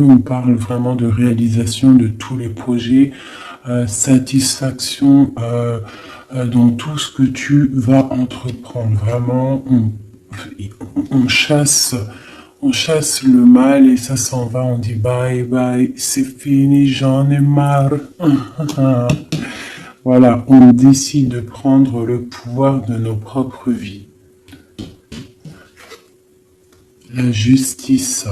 On parle vraiment de réalisation de tous les projets, satisfaction dans tout ce que tu vas entreprendre. Vraiment, on chasse le mal et ça s'en va. On dit bye bye, c'est fini, j'en ai marre. Voilà, on décide de prendre le pouvoir de nos propres vies. La justice.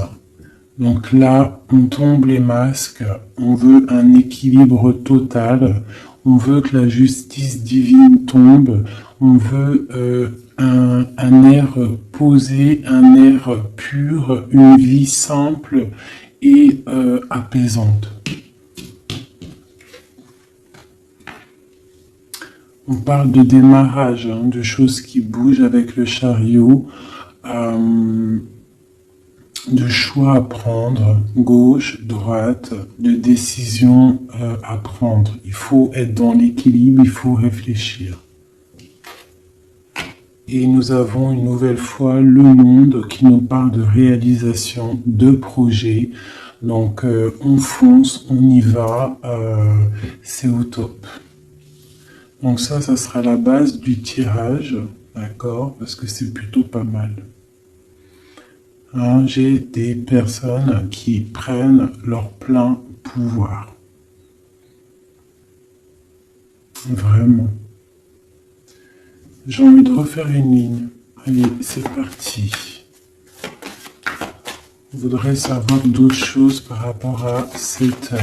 Donc là, on tombe les masques, on veut un équilibre total, on veut que la justice divine tombe, on veut un air posé, un air pur, une vie simple et apaisante. On parle de démarrage, hein, de choses qui bougent avec le chariot. De choix à prendre, gauche, droite, de décisions à prendre. Il faut être dans l'équilibre, il faut réfléchir. Et nous avons une nouvelle fois le monde qui nous parle de réalisation de projets. Donc on fonce, on y va, c'est au top. Donc ça sera la base du tirage, d'accord, parce que c'est plutôt pas mal. Hein, j'ai des personnes qui prennent leur plein pouvoir. Vraiment. J'ai envie de refaire une ligne. Allez, c'est parti. Je voudrais savoir d'autres choses par rapport à cette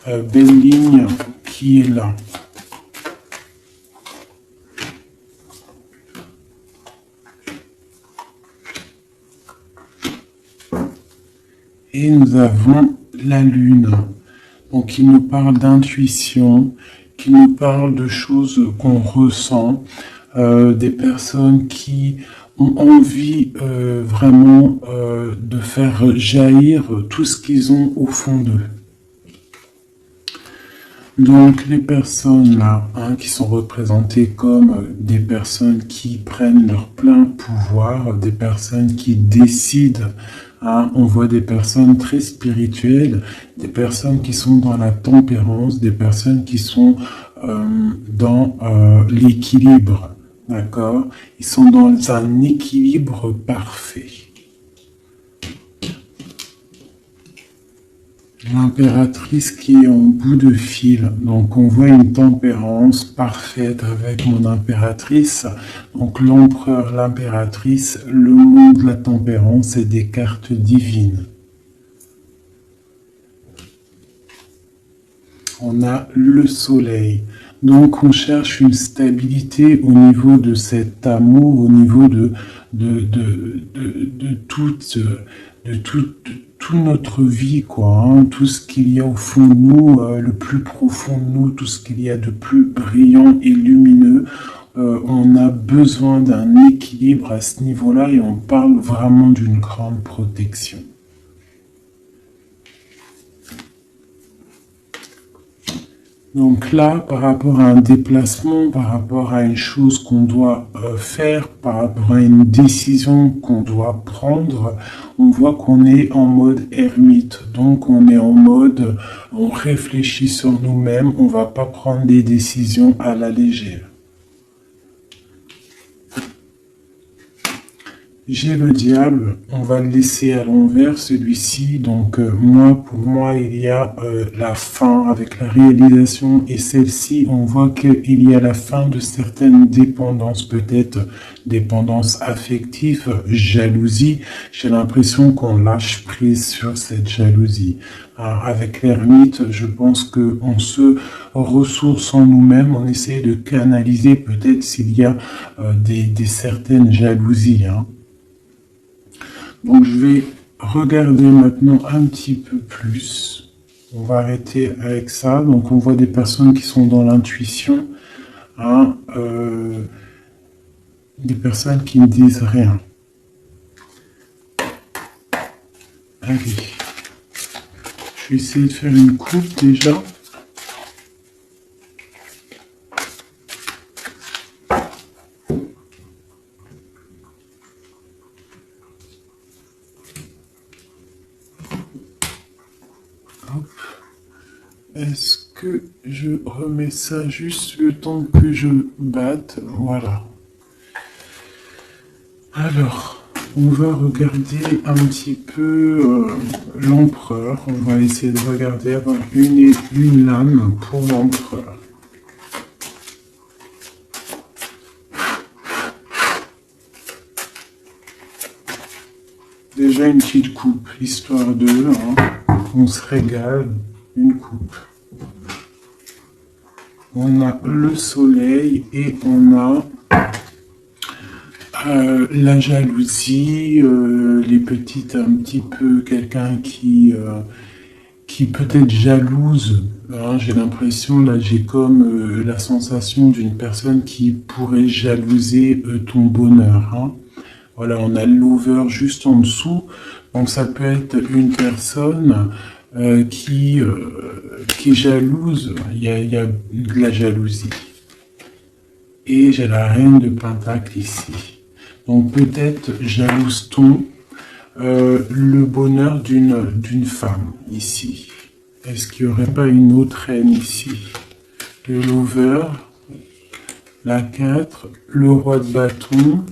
belle ligne qui est là. Et nous avons la lune, donc qui nous parle d'intuition, qui nous parle de choses qu'on ressent, des personnes qui ont envie vraiment de faire jaillir tout ce qu'ils ont au fond d'eux. Donc les personnes là, hein, qui sont représentées comme des personnes qui prennent leur plein pouvoir, des personnes qui décident. Hein, on voit des personnes très spirituelles, des personnes qui sont dans la tempérance, des personnes qui sont dans l'équilibre, d'accord? Ils sont dans un équilibre parfait. L'impératrice qui est en bout de fil, donc on voit une tempérance parfaite avec mon impératrice, donc l'empereur, l'impératrice, le monde, la tempérance et des cartes divines. On a le soleil, donc on cherche une stabilité au niveau de cet amour, au niveau de toute notre vie, quoi, hein, tout ce qu'il y a au fond de nous, le plus profond de nous, tout ce qu'il y a de plus brillant et lumineux. On a besoin d'un équilibre à ce niveau-là et on parle vraiment d'une grande protection. Donc là, par rapport à un déplacement, par rapport à une chose qu'on doit faire, par rapport à une décision qu'on doit prendre, on voit qu'on est en mode ermite. Donc on est en mode, on réfléchit sur nous-mêmes, on ne va pas prendre des décisions à la légère. J'ai le diable, on va le laisser à l'envers celui-ci, donc pour moi il y a la fin avec la réalisation et celle-ci on voit qu'il y a la fin de certaines dépendances, peut-être dépendance affective, jalousie, j'ai l'impression qu'on lâche prise sur cette jalousie. Alors, avec l'ermite, je pense qu'on se ressource en nous-mêmes, on essaie de canaliser peut-être s'il y a des certaines jalousies, hein. Donc je vais regarder maintenant un petit peu plus. On va arrêter avec ça. Donc on voit des personnes qui sont dans l'intuition, hein, des personnes qui ne disent rien. Allez, je vais essayer de faire une coupe déjà. Est-ce que je remets ça juste le temps que je batte? Voilà. Alors, on va regarder un petit peu l'empereur. On va essayer de regarder avoir une lame pour l'empereur. Déjà une petite coupe, histoire de, on se régale, une coupe. On a le soleil et on a la jalousie, les petites, un petit peu, quelqu'un qui peut être jalouse. Hein, j'ai l'impression, là, j'ai comme la sensation d'une personne qui pourrait jalouser ton bonheur. Hein. Voilà, on a l'over juste en dessous. Donc ça peut être une personne qui est jalouse. Il y a de la jalousie. Et j'ai la reine de Pentacle ici. Donc peut-être jalouse-t-on le bonheur d'une femme ici. Est-ce qu'il n'y aurait pas une autre reine ici? Le lover, la 4, le roi de bâton.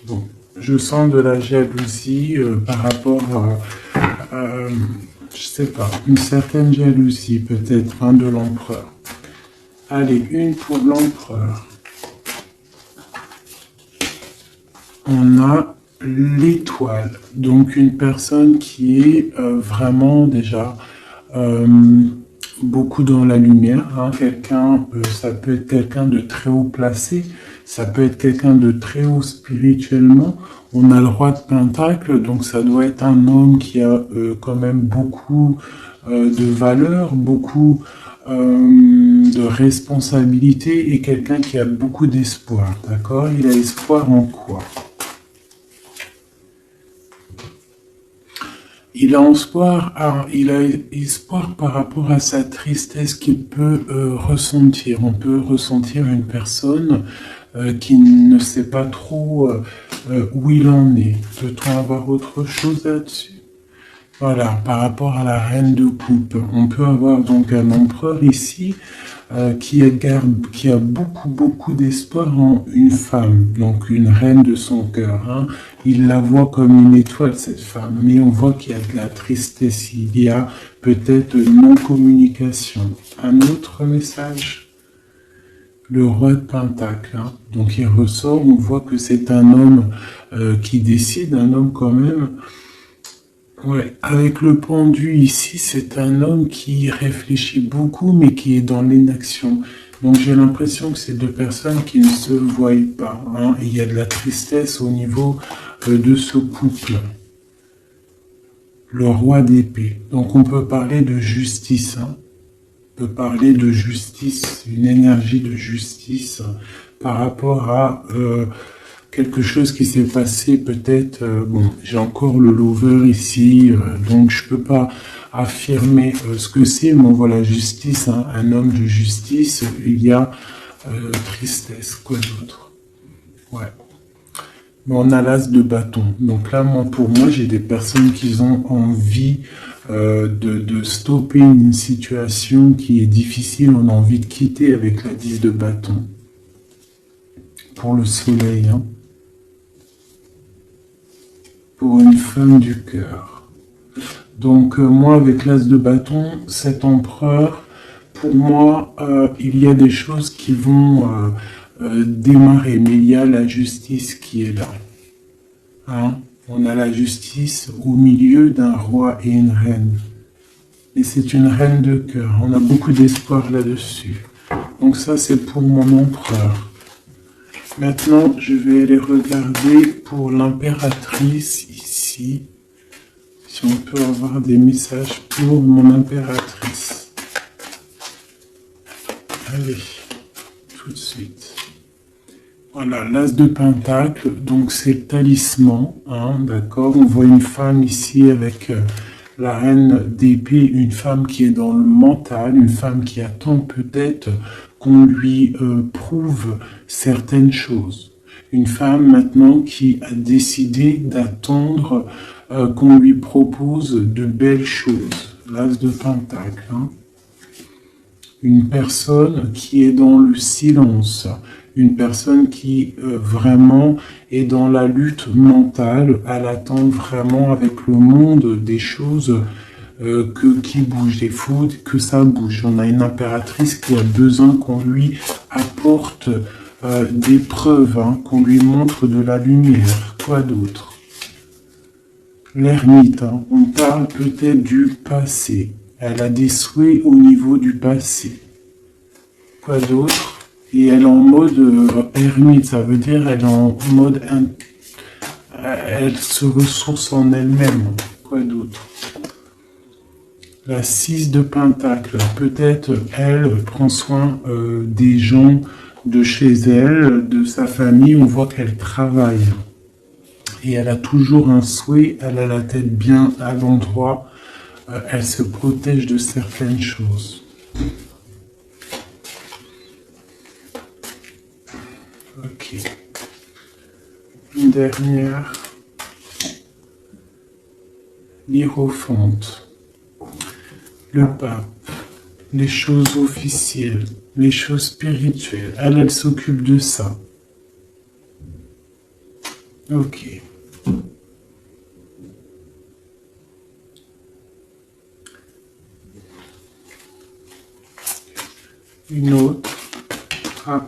Bon, je sens de la jalousie par rapport à je sais pas, une certaine jalousie peut-être hein, de l'empereur. Allez, une pour l'empereur. On a l'étoile, donc une personne qui est vraiment déjà beaucoup dans la lumière. Hein. Quelqu'un, ça peut être quelqu'un de très haut placé, ça peut être quelqu'un de très haut spirituellement. On a le roi de Pentacle, donc ça doit être un homme qui a quand même beaucoup de valeur, beaucoup de responsabilité et quelqu'un qui a beaucoup d'espoir. D'accord? Il a espoir en quoi? Il a espoir par rapport à sa tristesse qu'il peut ressentir. On peut ressentir une personne qui ne sait pas trop où il en est. Peut-on avoir autre chose là-dessus? Voilà, par rapport à la reine de coupe, on peut avoir donc un empereur ici qui a beaucoup d'espoir en une femme, donc une reine de son cœur. Hein. Il la voit comme une étoile, cette femme, mais on voit qu'il y a de la tristesse, il y a peut-être non-communication. Un autre message? Le roi de Pentacle, hein. Donc il ressort, on voit que c'est un homme qui décide, un homme quand même. Ouais, avec le pendu ici, c'est un homme qui réfléchit beaucoup, mais qui est dans l'inaction. Donc j'ai l'impression que c'est deux personnes qui ne se voient pas. Hein, et il y a de la tristesse au niveau de ce couple. Le roi d'épée. Donc on peut parler de justice. Hein. On peut parler de justice, une énergie de justice par rapport à quelque chose qui s'est passé peut-être, bon, j'ai encore le lover ici, donc je peux pas affirmer ce que c'est, mais on voit la justice, hein, un homme de justice, il y a tristesse, quoi d'autre? Ouais. Mais on a l'as de bâton, donc là, pour moi, j'ai des personnes qui ont envie de stopper une situation qui est difficile, on a envie de quitter avec la 10 de bâton. Pour le soleil, hein. Pour une femme du cœur. Donc moi, avec l'as de bâton, cet empereur, pour moi, il y a des choses qui vont démarrer, mais il y a la justice qui est là. Hein? On a la justice au milieu d'un roi et une reine. Et c'est une reine de cœur. On a beaucoup d'espoir là-dessus. Donc ça, c'est pour mon empereur. Maintenant, je vais aller regarder pour l'impératrice ici. Si on peut avoir des messages pour mon impératrice. Allez, tout de suite. Voilà, l'as de pentacle, donc c'est le talisman, hein, d'accord. On voit une femme ici avec la reine d'épée, une femme qui est dans le mental, une femme qui attend peut-être qu'on lui prouve certaines choses. Une femme maintenant qui a décidé d'attendre qu'on lui propose de belles choses. L'As de Pentacle. Hein. Une personne qui est dans le silence. Une personne qui vraiment est dans la lutte mentale. Elle attend vraiment avec le monde des choses qui bougent. Il faut que ça bouge. On a une impératrice qui a besoin qu'on lui apporte des preuves, hein, qu'on lui montre de la lumière. Quoi d'autre? L'ermite, hein, on parle peut-être du passé. Elle a des souhaits au niveau du passé. Quoi d'autre? Et elle est en mode ermite, ça veut dire elle est en mode... elle se ressource en elle-même. Quoi d'autre? La 6 de Pentacle, peut-être elle prend soin des gens de chez elle, de sa famille, on voit qu'elle travaille. Et elle a toujours un souhait, elle a la tête bien à l'endroit, elle se protège de certaines choses. Ok. Une dernière. L'Hiérophante. Le pape. Les choses officielles. Les choses spirituelles. Elle s'occupe de ça. Ok. Une autre. Ah.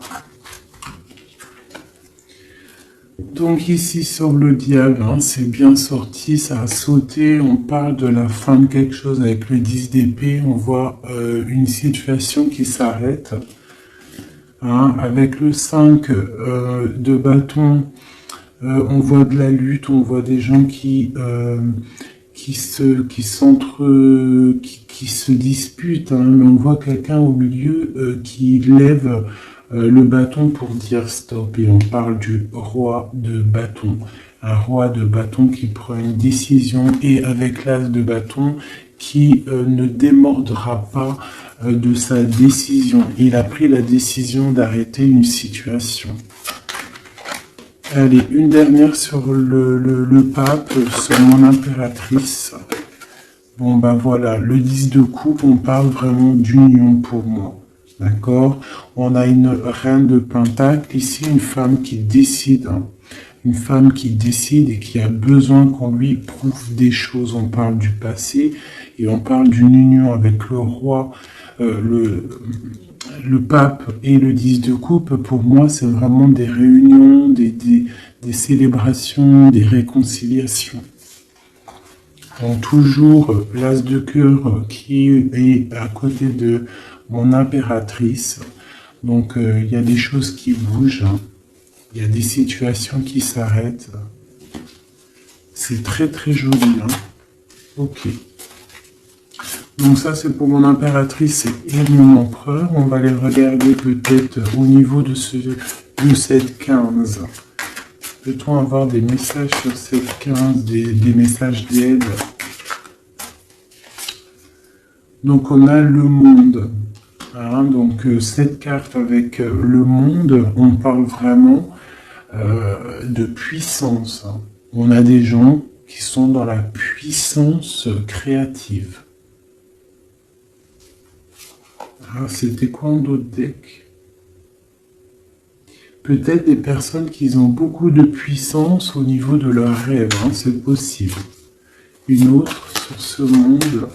Donc ici sur le diable, hein, c'est bien sorti, ça a sauté, on parle de la fin de quelque chose avec le 10 d'épée, on voit une situation qui s'arrête. Hein, avec le 5 de bâton, on voit de la lutte, on voit des gens qui se disputent, hein, mais on voit quelqu'un au milieu qui lève le bâton pour dire stop, et on parle du roi de bâton. Un roi de bâton qui prend une décision, et avec l'as de bâton qui ne démordra pas de sa décision. Il a pris la décision d'arrêter une situation. Allez, une dernière sur le pape, sur mon impératrice. Bon, ben voilà, le 10 de coupe, on parle vraiment d'union pour moi. D'accord? On a une reine de pentacle, ici une femme qui décide. Hein. Une femme qui décide et qui a besoin qu'on lui prouve des choses. On parle du passé et on parle d'une union avec le roi, le pape et le 10 de coupe. Pour moi, c'est vraiment des réunions, des célébrations, des réconciliations. Donc toujours l'as de cœur qui est à côté de mon impératrice. Donc il y a des choses qui bougent. Hein. Il y a des situations qui s'arrêtent. C'est très très joli. Hein. Ok. Donc ça c'est pour mon impératrice et mon empereur. On va les regarder peut-être au niveau de cette 15. Peut-on avoir des messages sur cette 15, des messages d'aide? Donc on a le monde. Hein, donc cette carte avec le monde, on parle vraiment de puissance. Hein. On a des gens qui sont dans la puissance créative. Ah, c'était quoi en d'autres decks? Peut-être des personnes qui ont beaucoup de puissance au niveau de leurs rêves, hein, c'est possible. Une autre sur ce monde,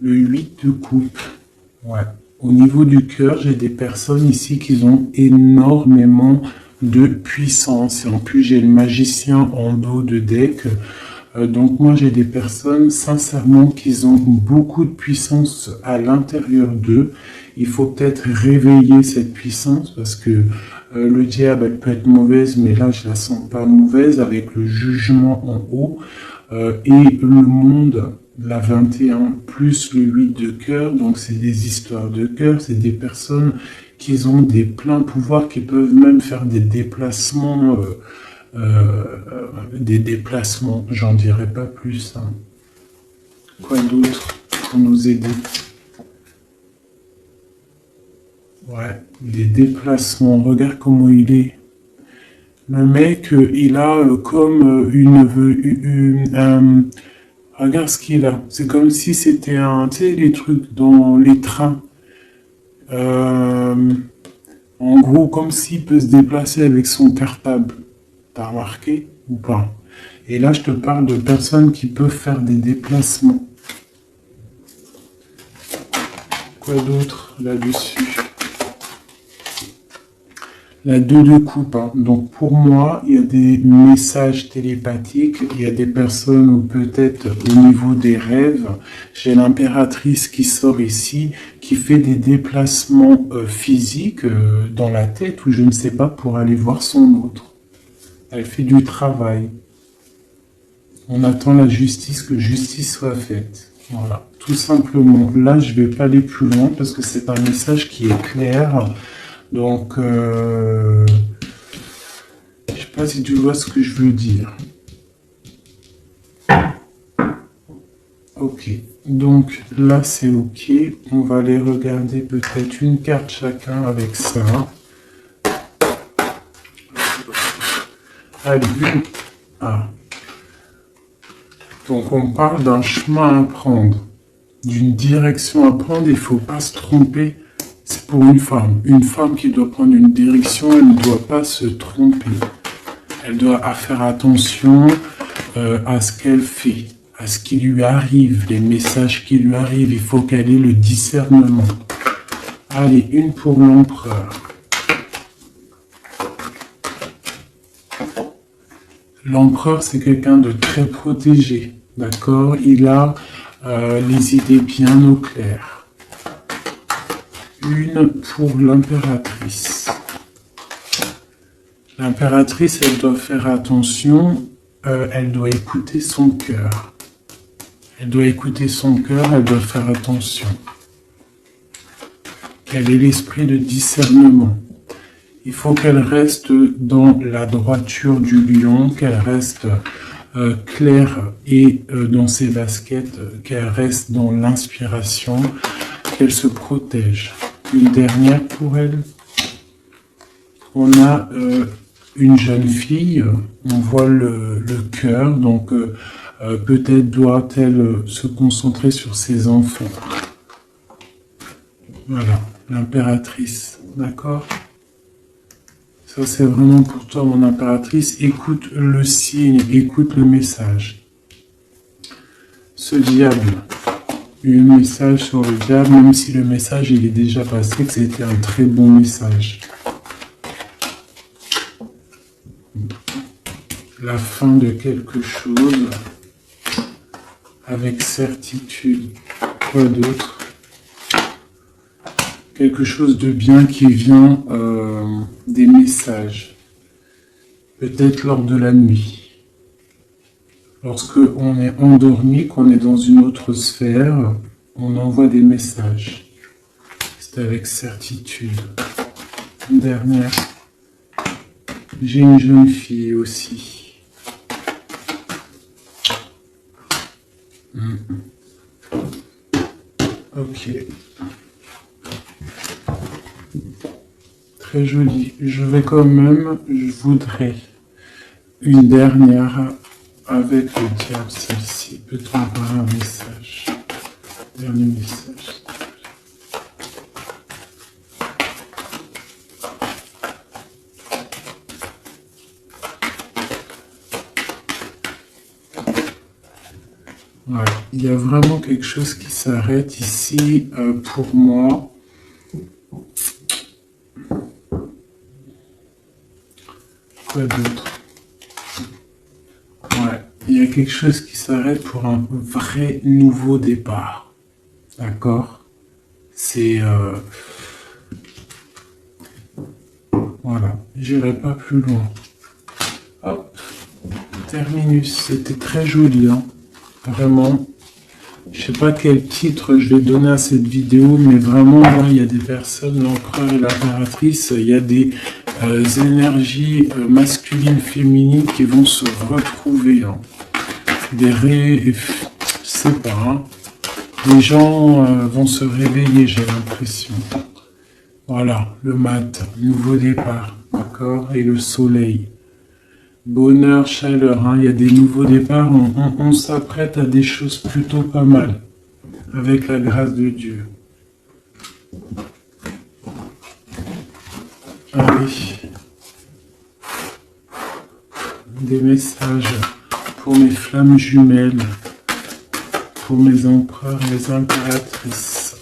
le 8 de coupe. Ouais. Au niveau du cœur, j'ai des personnes ici qui ont énormément de puissance. Et en plus, j'ai le magicien en dos de deck. Donc moi, j'ai des personnes, sincèrement, qui ont beaucoup de puissance à l'intérieur d'eux. Il faut peut-être réveiller cette puissance parce que le diable, elle peut être mauvaise, mais là, je la sens pas mauvaise avec le jugement en haut. Et le monde, la 21, plus le 8 de cœur, donc c'est des histoires de cœur, c'est des personnes qui ont des pleins pouvoirs, qui peuvent même faire des déplacements, j'en dirai pas plus. Hein. Quoi d'autre pour nous aider? Ouais, des déplacements. Regarde comment il est. Le mec, il a comme regarde ce qu'il a. C'est comme si c'était un, tu sais, les trucs dans les trains. Euh, En gros, comme s'il peut se déplacer avec son cartable. T'as remarqué ou pas? Et là, je te parle de personnes qui peuvent faire des déplacements. Quoi d'autre là-dessus? La 2 de coupe. Hein. Donc pour moi, il y a des messages télépathiques, il y a des personnes où peut-être au niveau des rêves, j'ai l'impératrice qui sort ici, qui fait des déplacements physiques dans la tête ou je ne sais pas pour aller voir son autre. Elle fait du travail. On attend la justice, que justice soit faite. Voilà, tout simplement. Là, je vais pas aller plus loin parce que c'est un message qui est clair. Donc, je sais pas si tu vois ce que je veux dire. Ok, donc là c'est ok. On va aller regarder peut-être une carte chacun avec ça. Allez, une. Ah. Donc on parle d'un chemin à prendre, d'une direction à prendre. Il ne faut pas se tromper. C'est pour une femme. Une femme qui doit prendre une direction, elle ne doit pas se tromper. Elle doit faire attention à ce qu'elle fait, à ce qui lui arrive, les messages qui lui arrivent. Il faut qu'elle ait le discernement. Allez, une pour l'empereur. L'empereur, c'est quelqu'un de très protégé, d'accord? Il a les idées bien au clair. Une pour l'impératrice. L'impératrice, elle doit faire attention, elle doit écouter son cœur. Elle doit écouter son cœur, elle doit faire attention. Quel est l'esprit de discernement? Il faut qu'elle reste dans la droiture du lion, qu'elle reste claire et dans ses baskets, qu'elle reste dans l'inspiration, qu'elle se protège. Une dernière pour elle. On a une jeune fille, on voit le cœur, donc peut-être doit-elle se concentrer sur ses enfants. Voilà, l'impératrice, d'accord? Ça c'est vraiment pour toi mon impératrice, écoute le signe, écoute le message. Ce diable, un message sur le diable, même si le message il est déjà passé, que c'était un très bon message. La fin de quelque chose, avec certitude. Quoi d'autre? Quelque chose de bien qui vient des messages. Peut-être lors de la nuit. Lorsque on est endormi, qu'on est dans une autre sphère, on envoie des messages. C'est avec certitude. Une dernière. J'ai une jeune fille aussi. Ok. Très joli. Je vais quand même, je voudrais une dernière avec le diable, celle-ci. Peut-on avoir un message? Dernier message. Ouais. Il y a vraiment quelque chose qui s'arrête ici pour moi. Quoi d'autre? Ouais. Il y a quelque chose qui s'arrête pour un vrai nouveau départ. D'accord? C'est... Voilà. J'irai pas plus loin. Hop. Terminus. C'était très joli, hein. Vraiment. Je sais pas quel titre je vais donner à cette vidéo, mais vraiment, là, il y a des personnes, l'empereur et l'impératrice, il y a des énergies masculines, féminines qui vont se retrouver. Hein. Je sais pas. Hein. Les gens vont se réveiller, j'ai l'impression. Voilà, le mat, nouveau départ, d'accord? Et le soleil. Bonheur, chaleur, hein, il y a des nouveaux départs, on s'apprête à des choses plutôt pas mal, avec la grâce de Dieu. Allez, des messages pour mes flammes jumelles, pour mes empereurs, mes impératrices.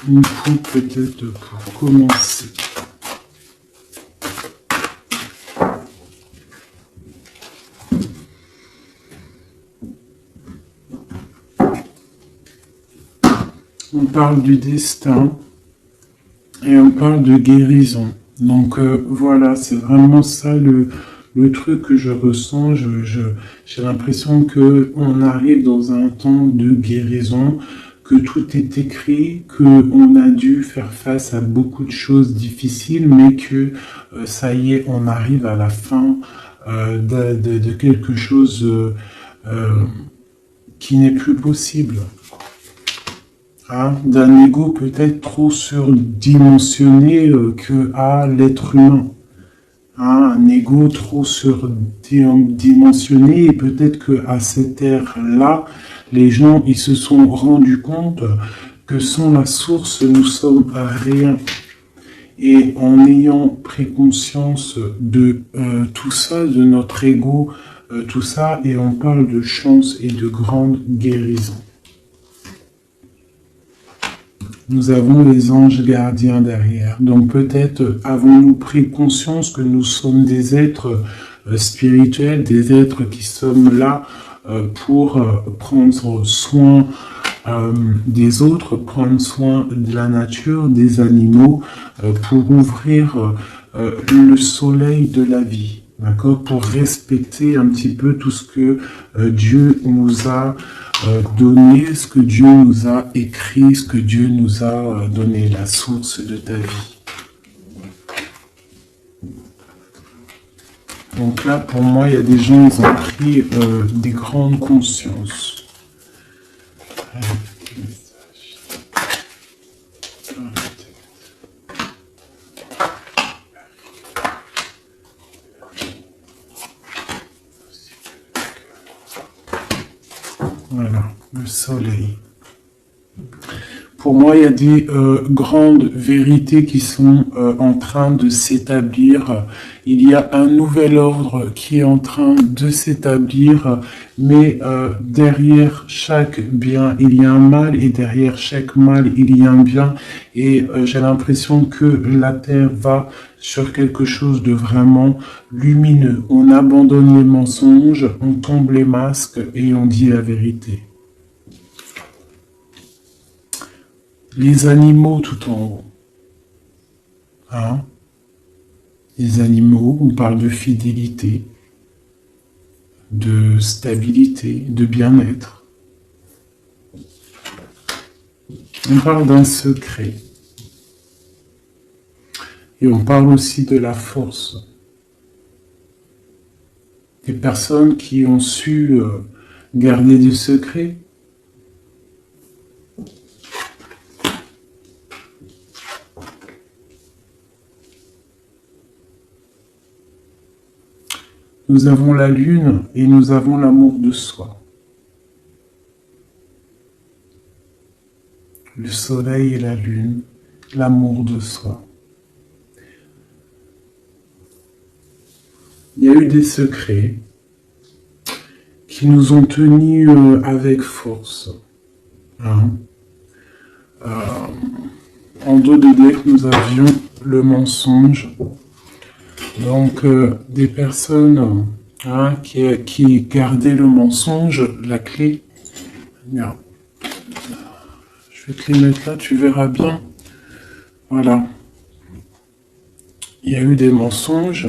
Une coupe peut-être pour commencer. On parle du destin et on parle de guérison. Donc voilà, c'est vraiment ça le truc que je ressens. J'ai l'impression que on arrive dans un temps de guérison, que tout est écrit, que on a dû faire face à beaucoup de choses difficiles, mais que ça y est, on arrive à la fin de quelque chose qui n'est plus possible. Hein, d'un ego peut-être trop surdimensionné que à l'être humain. Hein, un ego trop surdimensionné et peut-être que à cette ère-là, les gens ils se sont rendus compte que sans la source, nous sommes à rien. Et en ayant pris conscience de tout ça, de notre ego, tout ça, et on parle de chance et de grande guérison. Nous avons les anges gardiens derrière. Donc peut-être avons-nous pris conscience que nous sommes des êtres spirituels, des êtres qui sommes là pour prendre soin des autres, prendre soin de la nature, des animaux, pour ouvrir le soleil de la vie. D'accord, pour respecter un petit peu tout ce que Dieu nous a donné, ce que Dieu nous a écrit, ce que Dieu nous a donné, la source de ta vie. Donc là, pour moi, il y a des gens qui ont pris des grandes consciences. Voilà, le soleil. Pour moi, il y a des grandes vérités qui sont en train de s'établir. Il y a un nouvel ordre qui est en train de s'établir, mais derrière chaque bien, il y a un mal, et derrière chaque mal, il y a un bien. Et j'ai l'impression que la Terre va sur quelque chose de vraiment lumineux. On abandonne les mensonges, on tombe les masques et on dit la vérité. Les animaux tout en haut. Hein? Les animaux, on parle de fidélité, de stabilité, de bien-être. On parle d'un secret. Et on parle aussi de la force. Des personnes qui ont su garder du secret. Nous avons la lune et nous avons l'amour de soi. Le soleil et la lune, l'amour de soi. Il y a eu des secrets qui nous ont tenus avec force. Hein? En dos de deck, nous avions le mensonge. Donc, des personnes qui gardaient le mensonge, la clé. Regarde. Je vais te les mettre là, tu verras bien. Voilà. Il y a eu des mensonges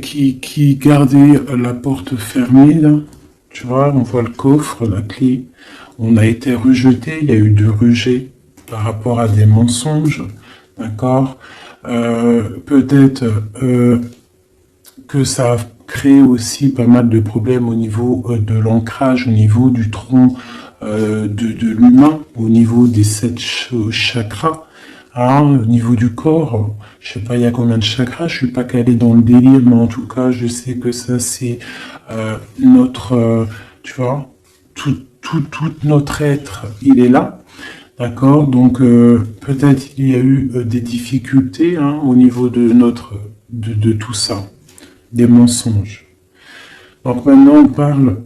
qui gardaient la porte fermée. Là. Tu vois, on voit le coffre, la clé. On a été rejeté, il y a eu de rejet par rapport à des mensonges. D'accord ? Peut-être que ça a créé aussi pas mal de problèmes au niveau de l'ancrage, au niveau du tronc de l'humain, au niveau des 7 chakras, hein, au niveau du corps. Je sais pas il y a combien de chakras, je suis pas calé dans le délire, mais en tout cas, je sais que ça c'est notre, tu vois, tout notre être, il est là. D'accord, donc peut-être il y a eu des difficultés hein, au niveau de de tout ça, des mensonges. Donc maintenant on parle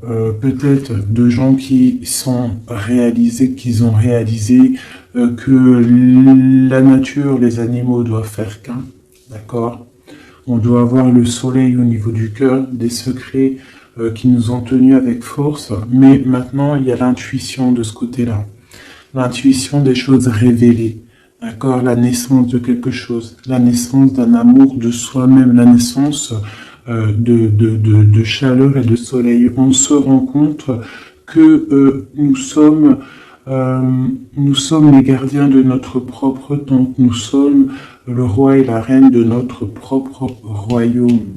peut-être de gens qui sont réalisés, qu'ils ont réalisé que la nature, les animaux doivent faire qu'un, d'accord. On doit avoir le soleil au niveau du cœur, des secrets qui nous ont tenus avec force, mais maintenant il y a l'intuition de ce côté-là. L'intuition des choses révélées, d'accord, la naissance de quelque chose, la naissance d'un amour de soi-même, la naissance de chaleur et de soleil. On se rend compte que nous sommes les gardiens de notre propre temps, nous sommes le roi et la reine de notre propre royaume.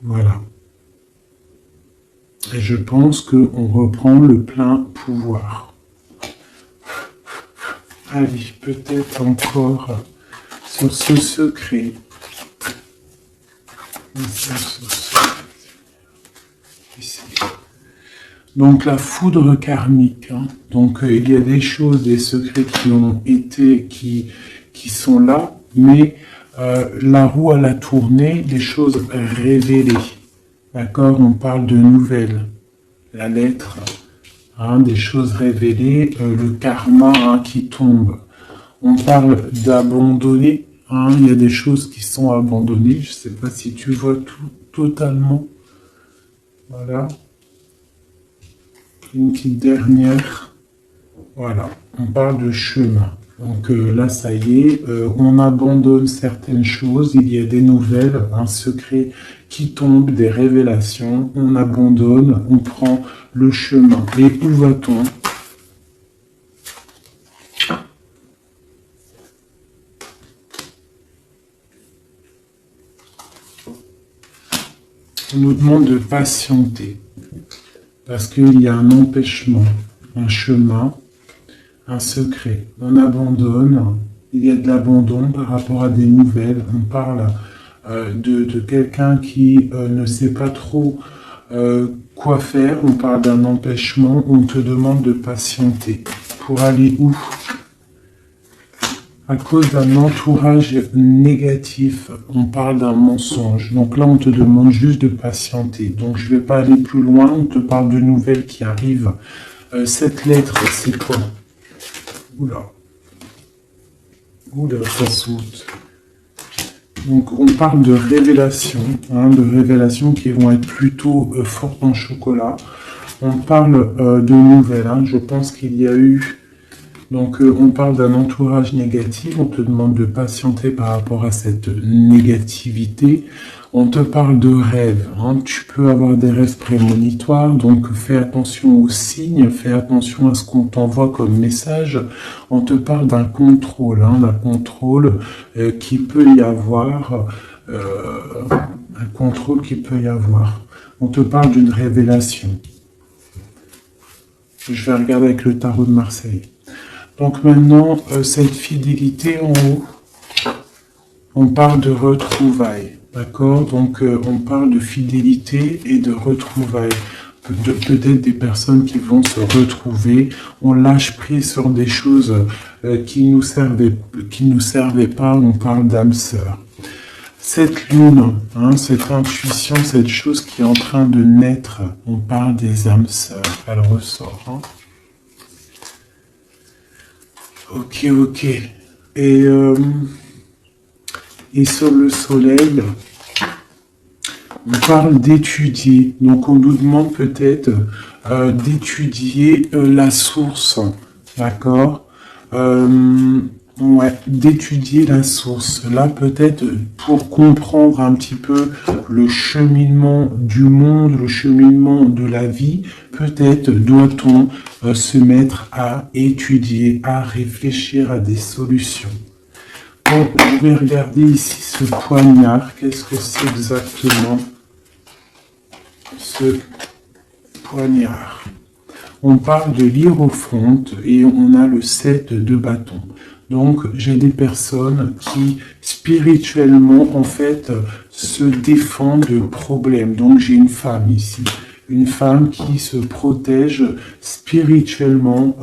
Voilà. Et je pense qu'on reprend le plein pouvoir. Allez, peut-être encore sur ce secret. Donc la foudre karmique. Hein. Donc il y a des choses, des secrets qui ont été, qui sont là, mais la roue elle a tourné, des choses révélées. D'accord, on parle de nouvelles, la lettre, hein, des choses révélées, le karma hein, qui tombe. On parle d'abandonner, hein, il y a des choses qui sont abandonnées, je ne sais pas si tu vois tout totalement. Voilà. Une petite dernière. Voilà, on parle de chemin. Donc là, ça y est, on abandonne certaines choses, il y a des nouvelles, un secret qui tombe, des révélations, on abandonne, on prend le chemin. Et où va-t-on? On nous demande de patienter, parce qu'il y a un empêchement, un chemin, un secret. On abandonne, il y a de l'abandon par rapport à des nouvelles. On parle de quelqu'un qui ne sait pas trop quoi faire. On parle d'un empêchement. On te demande de patienter. Pour aller où? À cause d'un entourage négatif, on parle d'un mensonge. Donc là, on te demande juste de patienter. Donc je ne vais pas aller plus loin. On te parle de nouvelles qui arrivent. Cette lettre, c'est quoi? Oula. Oula, ça saute. Donc, on parle de révélations, hein, de révélations qui vont être plutôt fortes en chocolat. On parle de nouvelles. Hein, je pense qu'il y a eu... Donc, on parle d'un entourage négatif. On te demande de patienter par rapport à cette négativité. On te parle de rêves. Hein, tu peux avoir des rêves prémonitoires. Donc, fais attention aux signes. Fais attention à ce qu'on t'envoie comme message. On te parle d'un contrôle. Hein, d'un contrôle qui peut y avoir. Un contrôle qui peut y avoir. On te parle d'une révélation. Je vais regarder avec le tarot de Marseille. Donc maintenant, cette fidélité en haut, on parle de retrouvailles, d'accord? Donc on parle de fidélité et de retrouvailles. Peut-être des personnes qui vont se retrouver, on lâche prise sur des choses qui nous servaient pas, on parle d'âme sœur. Cette lune, hein, cette intuition, cette chose qui est en train de naître, on parle des âmes sœurs, elle ressort. Hein. Ok. Et sur le soleil, on parle d'étudier. Donc on nous demande peut-être d'étudier la source. D'accord, ouais, d'étudier la source. Là, peut-être pour comprendre un petit peu le cheminement du monde, le cheminement de la vie, peut-être doit-on se mettre à étudier, à réfléchir à des solutions. Bon, je vais regarder ici ce poignard. Qu'est-ce que c'est exactement ce poignard. On parle de l'hiérophante et on a le 7 de bâton. Donc, j'ai des personnes qui, spirituellement, en fait, se défendent de problèmes. Donc, j'ai une femme ici. Une femme qui se protège spirituellement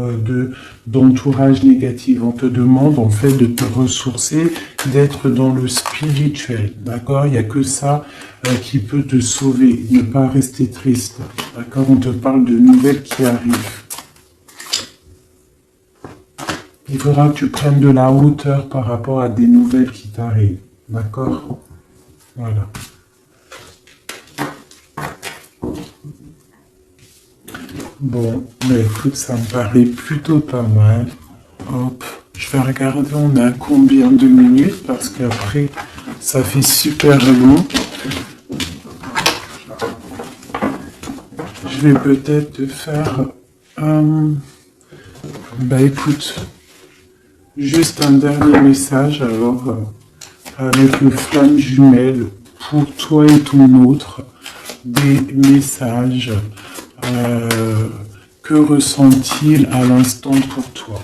d'entourage négatif. On te demande, en fait, de te ressourcer, d'être dans le spirituel. D'accord? Il n'y a que ça qui peut te sauver. Ne pas rester triste. D'accord? On te parle de nouvelles qui arrivent. Il faudra que tu prennes de la hauteur par rapport à des nouvelles qui t'arrivent. D'accord? Voilà. Bon, mais écoute, ça me paraît plutôt pas mal. Hop, je vais regarder, on a combien de minutes, parce qu'après, ça fait super long. Je vais peut-être te faire... Bah écoute... Juste un dernier message, alors, avec le flamme jumelle, pour toi et ton autre, des messages. Que ressent-il à l'instant pour toi?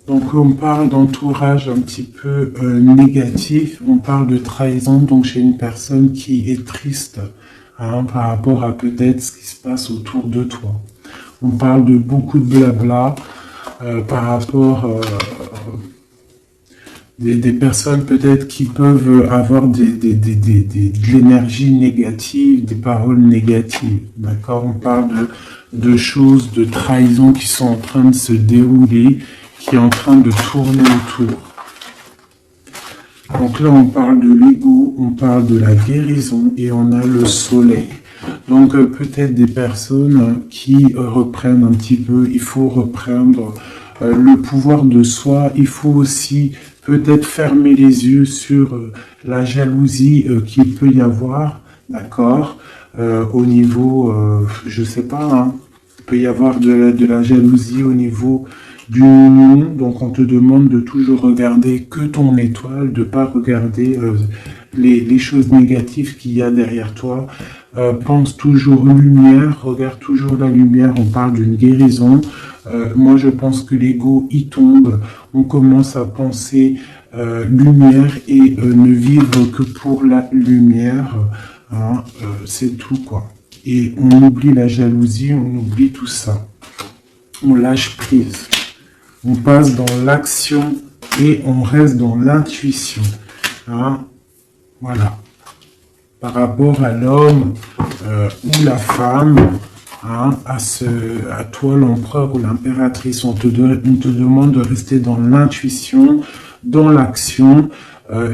Donc on parle d'entourage un petit peu négatif, on parle de trahison, donc j'ai une personne qui est triste par rapport à peut-être ce qui se passe autour de toi. On parle de beaucoup de blabla par rapport des personnes peut-être qui peuvent avoir de l'énergie négative, des paroles négatives. D'accord? On parle de choses, de trahison qui sont en train de se dérouler, qui est en train de tourner autour. Donc là, on parle de l'ego, on parle de la guérison et on a le soleil. Donc peut-être des personnes qui reprennent un petit peu, il faut reprendre le pouvoir de soi, il faut aussi peut-être fermer les yeux sur la jalousie qu'il peut y avoir, d'accord, au niveau, je sais pas, hein, il peut y avoir de la jalousie au niveau d'une union, donc on te demande de toujours regarder que ton étoile, de ne pas regarder les choses négatives qu'il y a derrière toi. Pense toujours lumière, regarde toujours la lumière, on parle d'une guérison. Moi je pense que l'ego y tombe, on commence à penser lumière et ne vivre que pour la lumière, hein, c'est tout quoi. Et on oublie la jalousie, on oublie tout ça. On lâche prise. On passe dans l'action et on reste dans l'intuition. Hein? Voilà. Par rapport à l'homme ou la femme, hein, à toi l'empereur ou l'impératrice, on te demande de rester dans l'intuition, dans l'action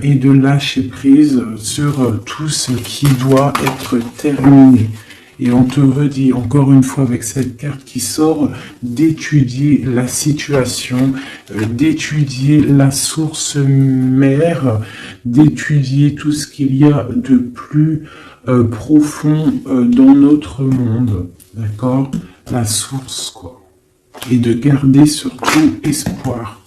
et de lâcher prise sur tout ce qui doit être terminé. Et on te redit encore une fois avec cette carte qui sort d'étudier la situation, d'étudier la source mère, d'étudier tout ce qu'il y a de plus profond dans notre monde, d'accord? La source, quoi. Et de garder surtout espoir.